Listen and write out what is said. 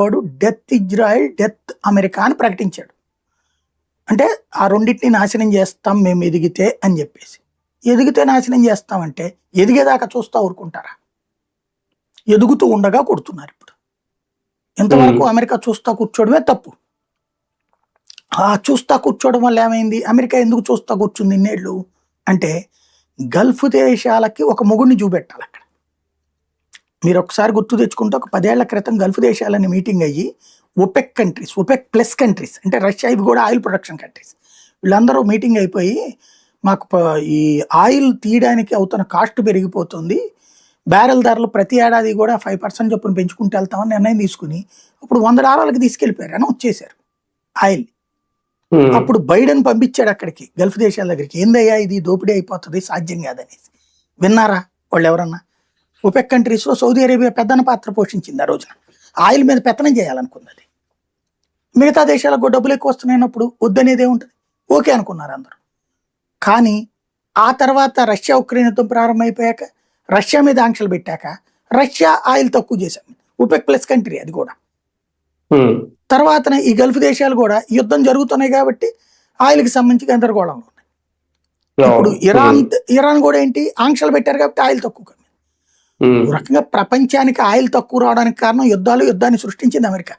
వాడు death Israel, death America అని ప్రకటించాడు. అంటే ఆ రెండింటిని నాశనం చేస్తాం మేము ఎదిగితే అని చెప్పేసి. ఎదిగితే నాశనం చేస్తామంటే ఎదిగేదాకా చూస్తా ఊరుకుంటారా? ఎదుగుతూ ఉండగా కొడుతున్నారు ఇప్పుడు. ఇంతవరకు అమెరికా చూస్తా కూర్చోవడమే తప్పు. ఆ చూస్తా కూర్చోవడం వల్ల ఏమైంది? అమెరికా ఎందుకు చూస్తా కూర్చుంది ఇన్నేళ్ళు అంటే, గల్ఫ్ దేశాలకి ఒక మొగుడిని చూపెట్టాలి అక్కడ. మీరు ఒకసారి గుర్తు తెచ్చుకుంటే, ఒక 10 ఏళ్ల క్రితం గల్ఫ్ దేశాలని మీటింగ్ అయ్యి OPEC countries, OPEC plus countries అంటే రష్యా, ఇవి కూడా ఆయిల్ ప్రొడక్షన్ కంట్రీస్, వీళ్ళందరూ మీటింగ్ అయిపోయి మాకు ఈ ఆయిల్ తీయడానికి అవుతున్న కాస్ట్ పెరిగిపోతుంది, బ్యారెల్ ధరలు ప్రతి ఏడాది కూడా 5% చొప్పున పెంచుకుంటూ వెళ్తామని నిర్ణయం తీసుకుని ఇప్పుడు $100 తీసుకెళ్ళిపోయారు అని వచ్చేసారు ఆయిల్. అప్పుడు బైడెన్ పంపించాడు అక్కడికి, గల్ఫ్ దేశాల దగ్గరికి, ఏందయ్యా ఇది దోపిడీ అయిపోతుంది, సాధ్యం కాదనేసి. విన్నారా వాళ్ళు ఎవరన్నా? ఒపెక్ కంట్రీస్లో సౌదీ అరేబియా పెద్దన పాత్ర పోషించింది. ఆ రోజున ఆయిల్ మీద పెత్తనం చేయాలనుకున్నది. మిగతా దేశాలకు డబ్బులు ఎక్కువ వస్తున్నాయినప్పుడు వద్దనేదే ఉంటుంది, ఓకే అనుకున్నారు అందరూ. కానీ ఆ తర్వాత రష్యా ఉక్రెయిన్ యుద్ధం ప్రారంభమైపోయాక, రష్యా మీద ఆంక్షలు పెట్టాక రష్యా ఆయిల్ తక్కువ చేశాం. ఒపెక్ ప్లస్ కంట్రీ అది కూడా. తర్వాత ఈ గల్ఫ్ దేశాలు కూడా యుద్ధం జరుగుతున్నాయి కాబట్టి ఆయిల్కి సంబంధించి గందరగోళంలో ఉన్నాయి. ఇప్పుడు ఇరాన్ కూడా ఏంటి, ఆంక్షలు పెట్టారు కాబట్టి ఆయిల్ తక్కువ కమ్మింది. ఈ రకంగా ప్రపంచానికి ఆయిల్ తక్కువ రావడానికి కారణం యుద్ధాన్ని సృష్టించింది అమెరికా.